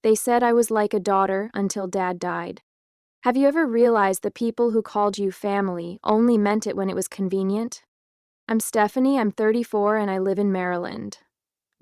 They said I was like a daughter until Dad died. Have you ever realized the people who called you family only meant it when it was convenient? I'm Stephanie, I'm 34, and I live in Maryland.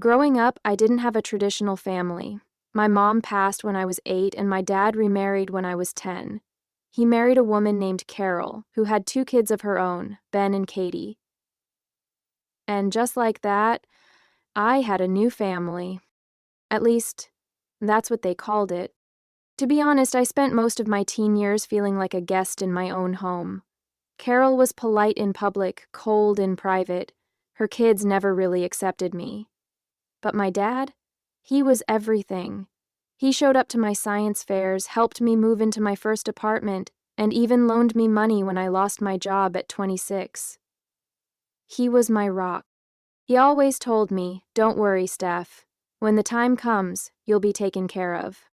Growing up, I didn't have a traditional family. My mom passed when I was 8, and my dad remarried when I was 10. He married a woman named Carol, who had 2 kids of her own, Ben and Katie. And just like that, I had a new family. At least, that's what they called it. To be honest, I spent most of my teen years feeling like a guest in my own home. Carol was polite in public, cold in private. Her kids never really accepted me. But my dad? He was everything. He showed up to my science fairs, helped me move into my first apartment, and even loaned me money when I lost my job at 26. He was my rock. He always told me, "Don't worry, Steph. When the time comes, you'll be taken care of."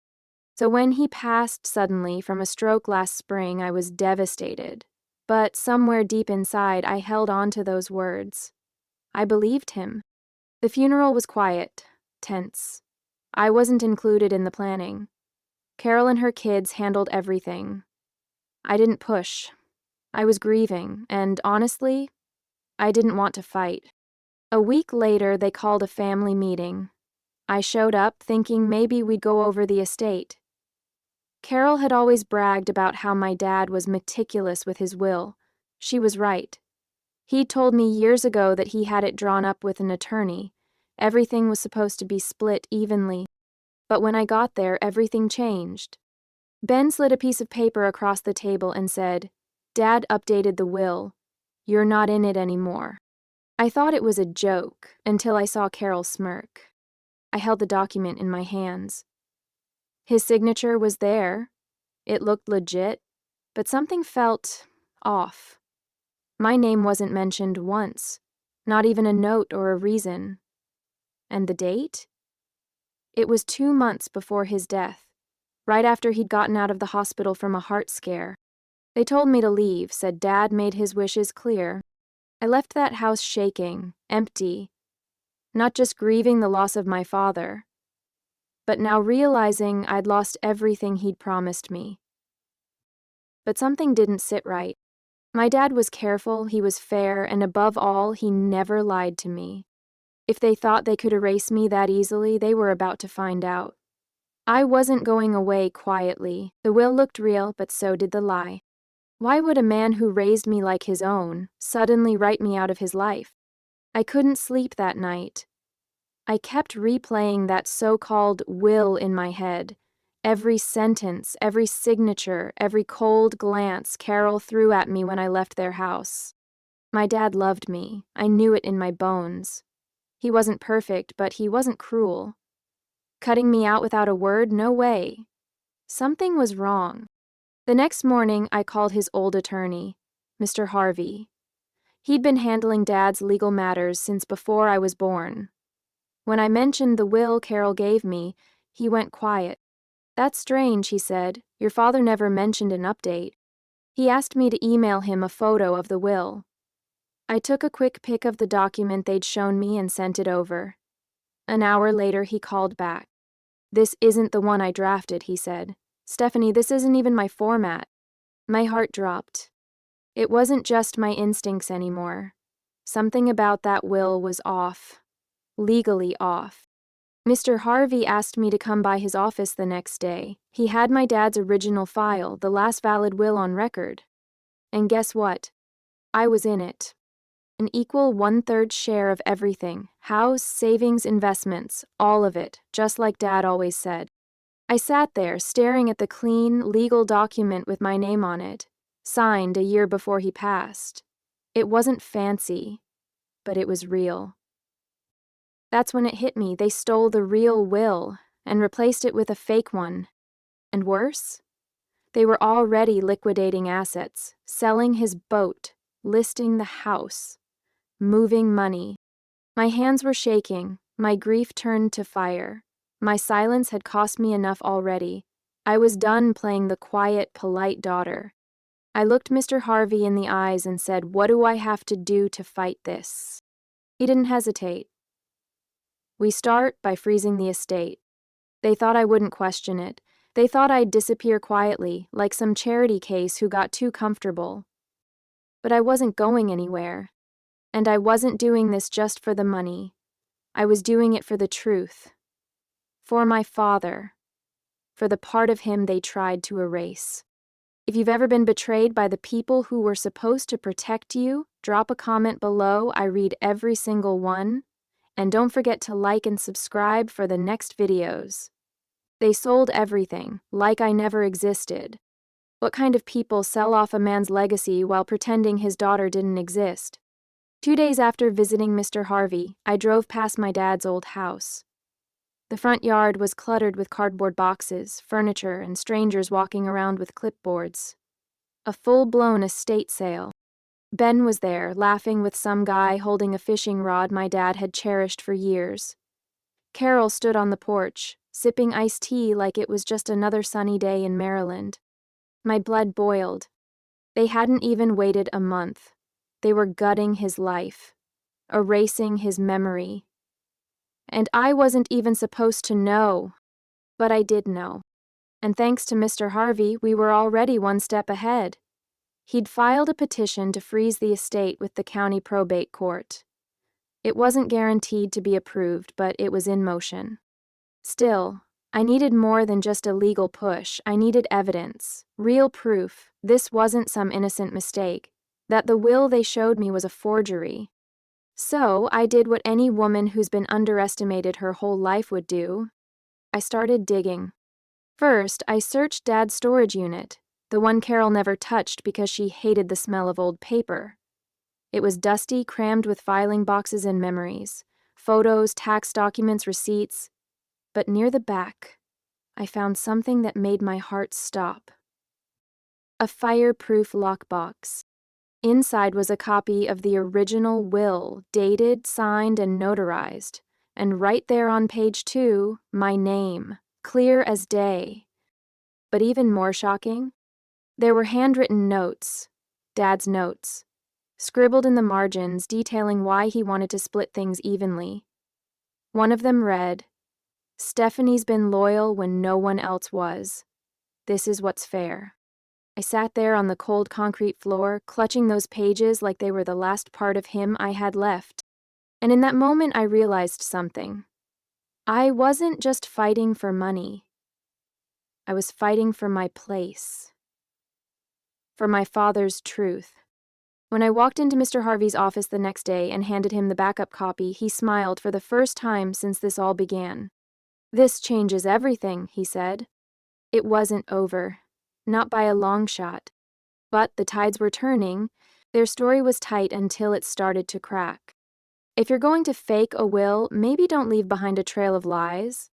So when he passed suddenly from a stroke last spring, I was devastated. But somewhere deep inside, I held on to those words. I believed him. The funeral was quiet, tense. I wasn't included in the planning. Carol and her kids handled everything. I didn't push. I was grieving, and honestly, I didn't want to fight. A week later, they called a family meeting. I showed up thinking maybe we'd go over the estate. Carol had always bragged about how my dad was meticulous with his will. She was right. He'd told me years ago that he had it drawn up with an attorney. Everything was supposed to be split evenly. But when I got there, everything changed. Ben slid a piece of paper across the table and said, "Dad updated the will. You're not in it anymore." I thought it was a joke until I saw Carol smirk. I held the document in my hands. His signature was there. It looked legit, but something felt off. My name wasn't mentioned once, not even a note or a reason. And the date? It was 2 months before his death, right after he'd gotten out of the hospital from a heart scare. They told me to leave, said Dad made his wishes clear. I left that house shaking, empty, not just grieving the loss of my father, but now realizing I'd lost everything he'd promised me. But something didn't sit right. My dad was careful, he was fair, and above all, he never lied to me. If they thought they could erase me that easily, they were about to find out. I wasn't going away quietly. The will looked real, but so did the lie. Why would a man who raised me like his own suddenly write me out of his life? I couldn't sleep that night. I kept replaying that so-called will in my head. Every sentence, every signature, every cold glance Carol threw at me when I left their house. My dad loved me. I knew it in my bones. He wasn't perfect, but he wasn't cruel. Cutting me out without a word? No way. Something was wrong. The next morning, I called his old attorney, Mr. Harvey. He'd been handling Dad's legal matters since before I was born. When I mentioned the will Carol gave me, he went quiet. "That's strange," he said. "Your father never mentioned an update." He asked me to email him a photo of the will. I took a quick pic of the document they'd shown me and sent it over. An hour later, he called back. "This isn't the one I drafted," he said. "Stephanie, this isn't even my format." My heart dropped. It wasn't just my instincts anymore. Something about that will was off. Legally off. Mr. Harvey asked me to come by his office the next day. He had my dad's original file, the last valid will on record. And guess what? I was in it. An equal 1/3 share of everything. House, savings, investments, all of it, just like Dad always said. I sat there, staring at the clean, legal document with my name on it, signed a year before he passed. It wasn't fancy, but it was real. That's when it hit me. They stole the real will and replaced it with a fake one. And worse? They were already liquidating assets, selling his boat, listing the house, moving money. My hands were shaking. My grief turned to fire. My silence had cost me enough already. I was done playing the quiet, polite daughter. I looked Mr. Harvey in the eyes and said, "What do I have to do to fight this?" He didn't hesitate. "We start by freezing the estate." They thought I wouldn't question it. They thought I'd disappear quietly, like some charity case who got too comfortable. But I wasn't going anywhere. And I wasn't doing this just for the money. I was doing it for the truth. For my father. For the part of him they tried to erase. If you've ever been betrayed by the people who were supposed to protect you, drop a comment below. I read every single one. And don't forget to like and subscribe for the next videos. They sold everything, like I never existed. What kind of people sell off a man's legacy while pretending his daughter didn't exist? 2 days after visiting Mr. Harvey, I drove past my dad's old house. The front yard was cluttered with cardboard boxes, furniture, and strangers walking around with clipboards. A full-blown estate sale. Ben was there, laughing with some guy holding a fishing rod my dad had cherished for years. Carol stood on the porch, sipping iced tea like it was just another sunny day in Maryland. My blood boiled. They hadn't even waited a month. They were gutting his life, erasing his memory. And I wasn't even supposed to know, but I did know. And thanks to Mr. Harvey, we were already one step ahead. He'd filed a petition to freeze the estate with the county probate court. It wasn't guaranteed to be approved, but it was in motion. Still, I needed more than just a legal push. I needed evidence, real proof. This wasn't some innocent mistake, that the will they showed me was a forgery. So I did what any woman who's been underestimated her whole life would do. I started digging. First, I searched Dad's storage unit, the one Carol never touched because she hated the smell of old paper. It was dusty, crammed with filing boxes and memories, photos, tax documents, receipts. But near the back, I found something that made my heart stop. A fireproof lockbox. Inside was a copy of the original will, dated, signed, and notarized. And right there on page 2, my name, clear as day. But even more shocking, there were handwritten notes, Dad's notes, scribbled in the margins detailing why he wanted to split things evenly. One of them read, "Stephanie's been loyal when no one else was. This is what's fair." I sat there on the cold concrete floor, clutching those pages like they were the last part of him I had left. And in that moment I realized something. I wasn't just fighting for money. I was fighting for my place. For my father's truth. When I walked into Mr. Harvey's office the next day and handed him the backup copy, he smiled for the first time since this all began. "This changes everything," he said. It wasn't over. Not by a long shot. But the tides were turning. Their story was tight until it started to crack. If you're going to fake a will, maybe don't leave behind a trail of lies.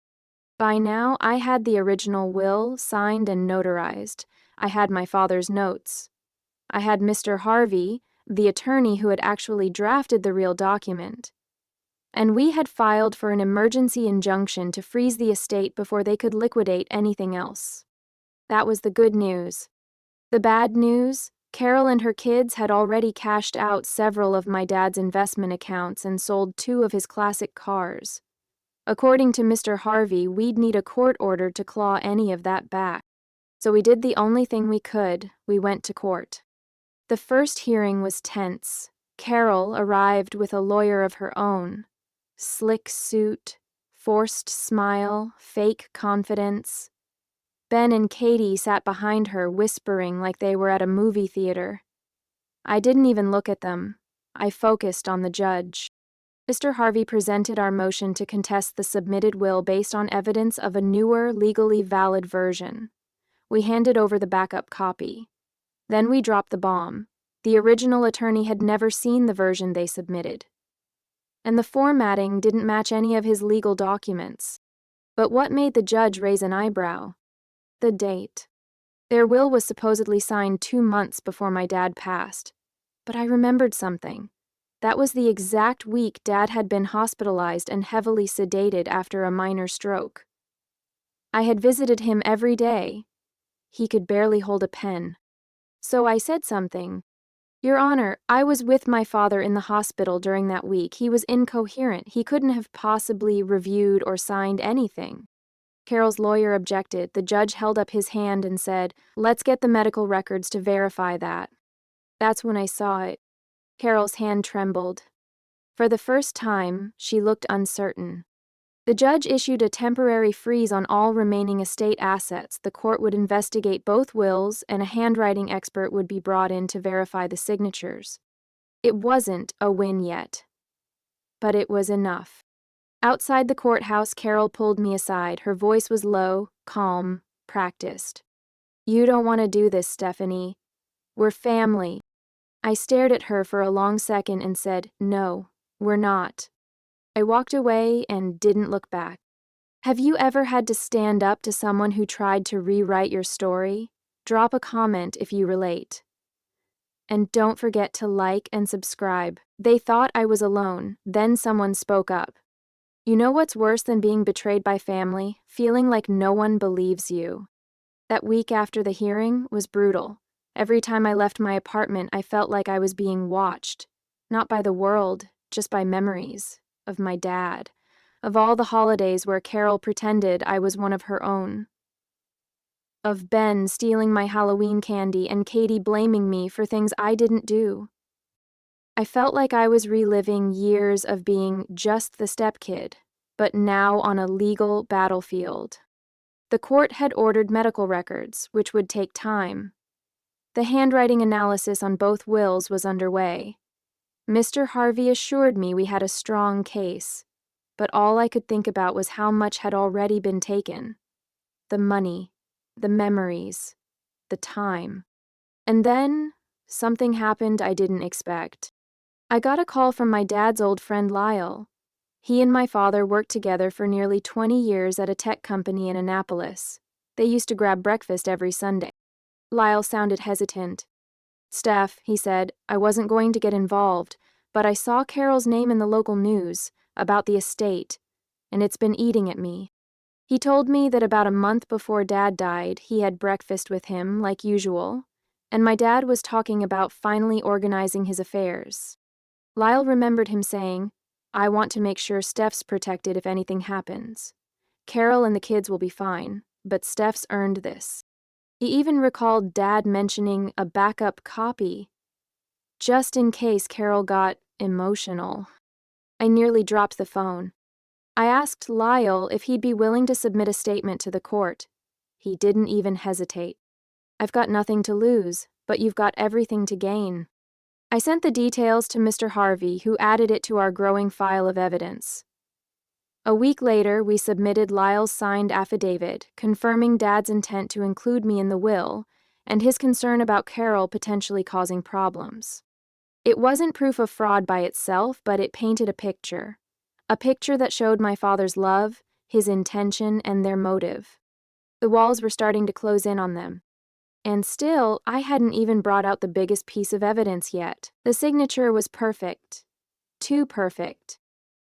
By now, I had the original will, signed and notarized. I had my father's notes. I had Mr. Harvey, the attorney who had actually drafted the real document. And we had filed for an emergency injunction to freeze the estate before they could liquidate anything else. That was the good news. The bad news, Carol and her kids had already cashed out several of my dad's investment accounts and sold 2 of his classic cars. According to Mr. Harvey, we'd need a court order to claw any of that back. So we did the only thing we could. We went to court. The first hearing was tense. Carol arrived with a lawyer of her own. Slick suit, forced smile, fake confidence. Ben and Katie sat behind her, whispering like they were at a movie theater. I didn't even look at them. I focused on the judge. Mr. Harvey presented our motion to contest the submitted will based on evidence of a newer, legally valid version. We handed over the backup copy. Then we dropped the bomb. The original attorney had never seen the version they submitted. And the formatting didn't match any of his legal documents. But what made the judge raise an eyebrow? The date. Their will was supposedly signed 2 months before my dad passed. But I remembered something. That was the exact week Dad had been hospitalized and heavily sedated after a minor stroke. I had visited him every day. He could barely hold a pen. So I said something. "Your Honor, I was with my father in the hospital during that week. He was incoherent. He couldn't have possibly reviewed or signed anything." Carol's lawyer objected. The judge held up his hand and said, "Let's get the medical records to verify that." That's when I saw it. Carol's hand trembled. For the first time, she looked uncertain. The judge issued a temporary freeze on all remaining estate assets. The court would investigate both wills, and a handwriting expert would be brought in to verify the signatures. It wasn't a win yet, but it was enough. Outside the courthouse, Carol pulled me aside. Her voice was low, calm, practiced. "You don't want to do this, Stephanie. We're family." I stared at her for a long second and said, "No, we're not." I walked away and didn't look back. Have you ever had to stand up to someone who tried to rewrite your story? Drop a comment if you relate. And don't forget to like and subscribe. They thought I was alone, then someone spoke up. You know what's worse than being betrayed by family? Feeling like no one believes you. That week after the hearing was brutal. Every time I left my apartment, I felt like I was being watched. Not by the world, just by memories. Of my dad. Of all the holidays where Carol pretended I was one of her own. Of Ben stealing my Halloween candy and Katie blaming me for things I didn't do. I felt like I was reliving years of being just the stepkid, but now on a legal battlefield. The court had ordered medical records, which would take time. The handwriting analysis on both wills was underway. Mr. Harvey assured me we had a strong case, but all I could think about was how much had already been taken. The money, the memories, the time. And then, something happened I didn't expect. I got a call from my dad's old friend Lyle. He and my father worked together for nearly 20 years at a tech company in Annapolis. They used to grab breakfast every Sunday. Lyle sounded hesitant. "Steph," he said, "I wasn't going to get involved, but I saw Carol's name in the local news about the estate, and it's been eating at me." He told me that about a month before Dad died, he had breakfast with him, like usual, and my dad was talking about finally organizing his affairs. Lyle remembered him saying, "I want to make sure Steph's protected if anything happens. Carol and the kids will be fine, but Steph's earned this." He even recalled Dad mentioning a backup copy, just in case Carol got emotional. I nearly dropped the phone. I asked Lyle if he'd be willing to submit a statement to the court. He didn't even hesitate. "I've got nothing to lose, but you've got everything to gain." I sent the details to Mr. Harvey, who added it to our growing file of evidence. A week later, we submitted Lyle's signed affidavit, confirming Dad's intent to include me in the will and his concern about Carol potentially causing problems. It wasn't proof of fraud by itself, but it painted a picture that showed my father's love, his intention, and their motive. The walls were starting to close in on them. And still, I hadn't even brought out the biggest piece of evidence yet. The signature was perfect. Too perfect.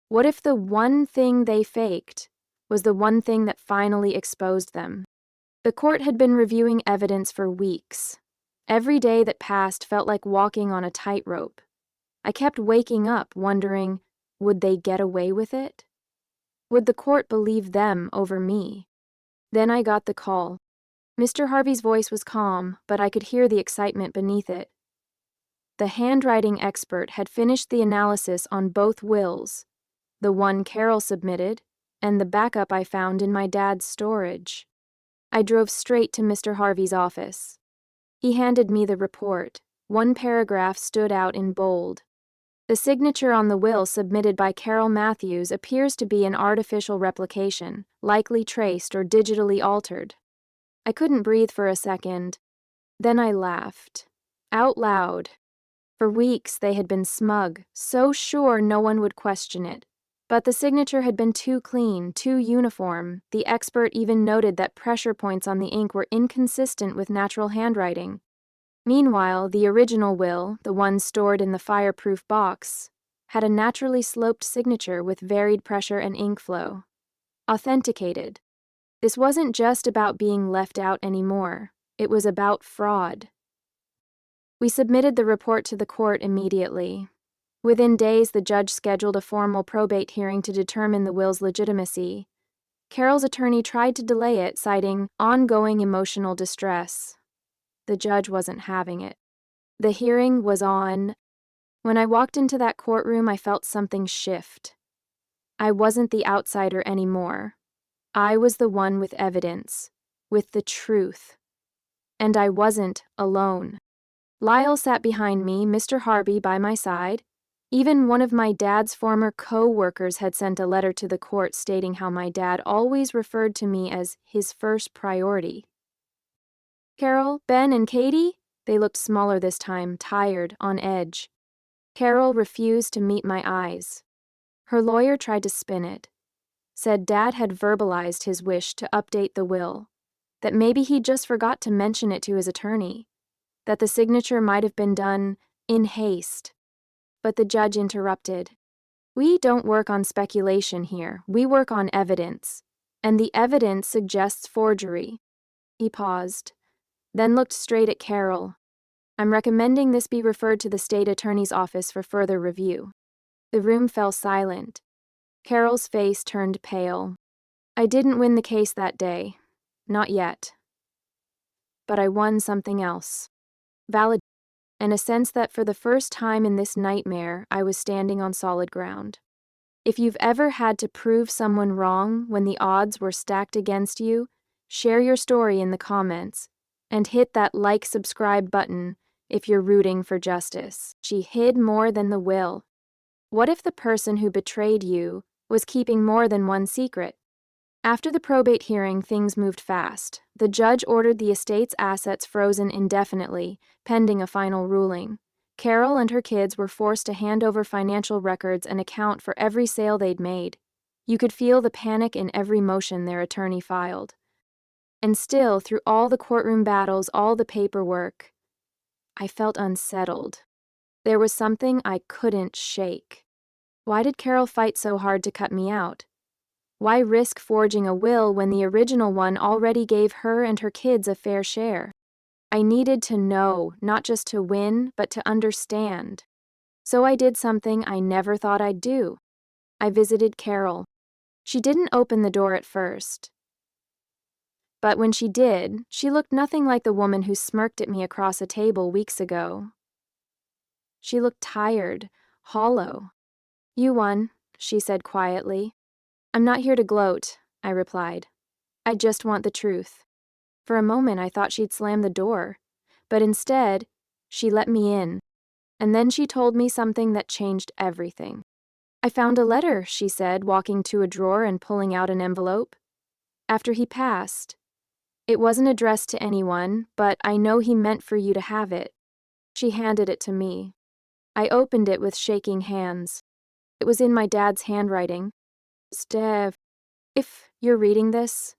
What if the one thing they faked was the one thing that finally exposed them? The court had been reviewing evidence for weeks. Every day that passed felt like walking on a tightrope. I kept waking up wondering, would they get away with it? Would the court believe them over me? Then I got the call. Mr. Harvey's voice was calm, but I could hear the excitement beneath it. The handwriting expert had finished the analysis on both wills, the one Carol submitted, and the backup I found in my dad's storage. I drove straight to Mr. Harvey's office. He handed me the report. One paragraph stood out in bold. The signature on the will submitted by Carol Matthews appears to be an artificial replication, likely traced or digitally altered. I couldn't breathe for a second. Then I laughed. Out loud. For weeks they had been smug, so sure no one would question it. But the signature had been too clean, too uniform. The expert even noted that pressure points on the ink were inconsistent with natural handwriting. Meanwhile, the original will, the one stored in the fireproof box, had a naturally sloped signature with varied pressure and ink flow. Authenticated. This wasn't just about being left out anymore. It was about fraud. We submitted the report to the court immediately. Within days, the judge scheduled a formal probate hearing to determine the will's legitimacy. Carol's attorney tried to delay it, citing ongoing emotional distress. The judge wasn't having it. The hearing was on. When I walked into that courtroom, I felt something shift. I wasn't the outsider anymore. I was the one with evidence, with the truth. And I wasn't alone. Lyle sat behind me, Mr. Harvey by my side. Even one of my dad's former co-workers had sent a letter to the court stating how my dad always referred to me as his first priority. Carol, Ben, and Katie? They looked smaller this time, tired, on edge. Carol refused to meet my eyes. Her lawyer tried to spin it. Said Dad had verbalized his wish to update the will, that maybe he just forgot to mention it to his attorney, that the signature might have been done in haste. But the judge interrupted. We don't work on speculation here. We work on evidence. And the evidence suggests forgery. He paused, then looked straight at Carol. I'm recommending this be referred to the state attorney's office for further review. The room fell silent. Carol's face turned pale. I didn't win the case that day. Not yet. But I won something else. Valid, and a sense that for the first time in this nightmare, I was standing on solid ground. If you've ever had to prove someone wrong when the odds were stacked against you, share your story in the comments, and hit that subscribe button if you're rooting for justice. She hid more than the will. What if the person who betrayed you was keeping more than one secret? After the probate hearing, things moved fast. The judge ordered the estate's assets frozen indefinitely, pending a final ruling. Carol and her kids were forced to hand over financial records and account for every sale they'd made. You could feel the panic in every motion their attorney filed. And still, through all the courtroom battles, all the paperwork, I felt unsettled. There was something I couldn't shake. Why did Carol fight so hard to cut me out? Why risk forging a will when the original one already gave her and her kids a fair share? I needed to know, not just to win, but to understand. So I did something I never thought I'd do. I visited Carol. She didn't open the door at first. But when she did, she looked nothing like the woman who smirked at me across a table weeks ago. She looked tired, hollow. You won, she said quietly. I'm not here to gloat, I replied. I just want the truth. For a moment I thought she'd slam the door, but instead, she let me in. And then she told me something that changed everything. I found a letter, she said, walking to a drawer and pulling out an envelope. After he passed. It wasn't addressed to anyone, but I know he meant for you to have it. She handed it to me. I opened it with shaking hands. It was in my dad's handwriting. Steph, if you're reading this,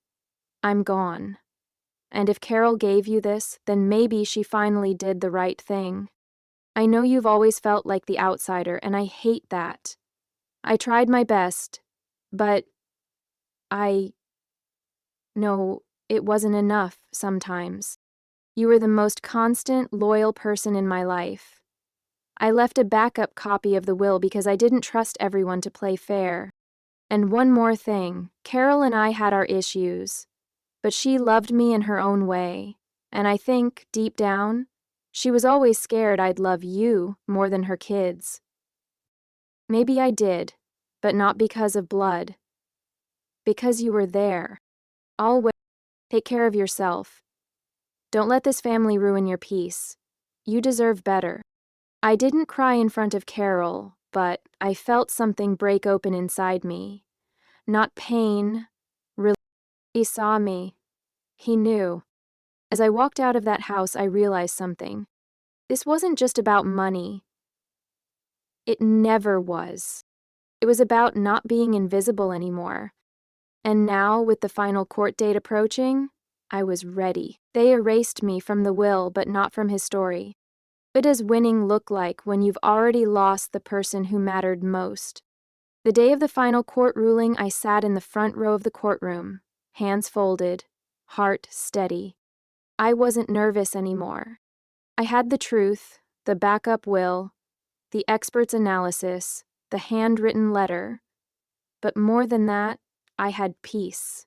I'm gone. And if Carol gave you this, then maybe she finally did the right thing. I know you've always felt like the outsider, and I hate that. I tried my best, but no, it wasn't enough sometimes. You were the most constant, loyal person in my life. I left a backup copy of the will because I didn't trust everyone to play fair. And one more thing, Carol and I had our issues, but she loved me in her own way, and I think, deep down, she was always scared I'd love you more than her kids. Maybe I did, but not because of blood. Because you were there. Always. Take care of yourself. Don't let this family ruin your peace. You deserve better. I didn't cry in front of Carol, but I felt something break open inside me. Not pain, relief. He saw me. He knew. As I walked out of that house, I realized something. This wasn't just about money. It never was. It was about not being invisible anymore. And now, with the final court date approaching, I was ready. They erased me from the will, but not from his story. What does winning look like when you've already lost the person who mattered most? The day of the final court ruling, I sat in the front row of the courtroom, hands folded, heart steady. I wasn't nervous anymore. I had the truth, the backup will, the expert's analysis, the handwritten letter. But more than that, I had peace.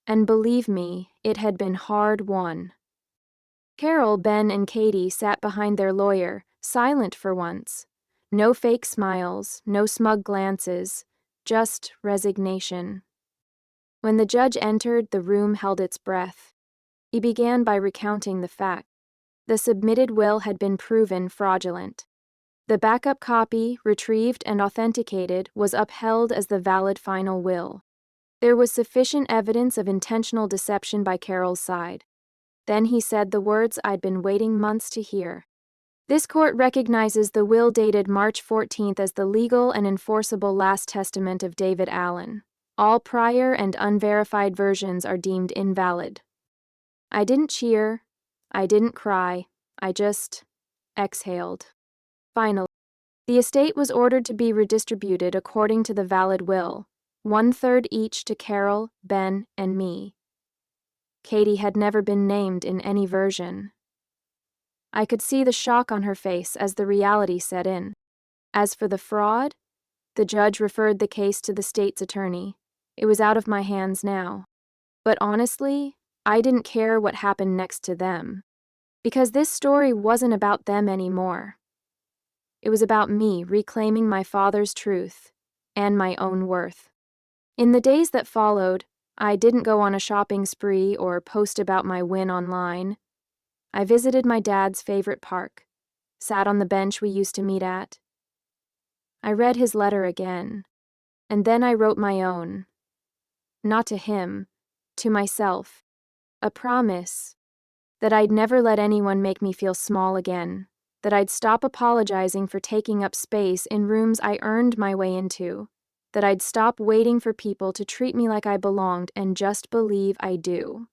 And believe me, it had been hard-won. Carol, Ben, and Katie sat behind their lawyer, silent for once. No fake smiles, no smug glances, just resignation. When the judge entered, the room held its breath. He began by recounting the facts. The submitted will had been proven fraudulent. The backup copy, retrieved and authenticated, was upheld as the valid final will. There was sufficient evidence of intentional deception by Carol's side. Then he said the words I'd been waiting months to hear. This court recognizes the will dated March 14th as the legal and enforceable last testament of David Allen. All prior and unverified versions are deemed invalid. I didn't cheer. I didn't cry. I just exhaled. Finally, the estate was ordered to be redistributed according to the valid will, 1/3 each to Carol, Ben, and me. Katie had never been named in any version. I could see the shock on her face as the reality set in. As for the fraud, the judge referred the case to the state's attorney. It was out of my hands now. But honestly, I didn't care what happened next to them, because this story wasn't about them anymore. It was about me reclaiming my father's truth and my own worth. In the days that followed, I didn't go on a shopping spree or post about my win online. I visited my dad's favorite park, sat on the bench we used to meet at. I read his letter again, and then I wrote my own. Not to him, to myself. A promise that I'd never let anyone make me feel small again, that I'd stop apologizing for taking up space in rooms I earned my way into, that I'd stop waiting for people to treat me like I belonged and just believe I do.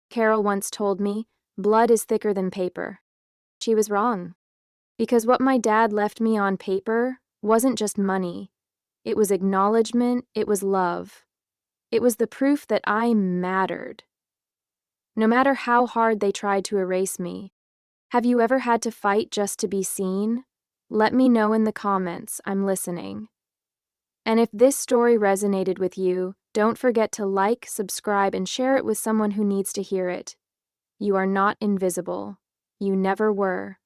Carol once told me, blood is thicker than paper. She was wrong, because what my dad left me on paper wasn't just money. It was acknowledgement, it was love. It was the proof that I mattered. No matter how hard they tried to erase me. Have you ever had to fight just to be seen? Let me know in the comments. I'm listening. And if this story resonated with you, don't forget to like, subscribe, and share it with someone who needs to hear it. You are not invisible. You never were.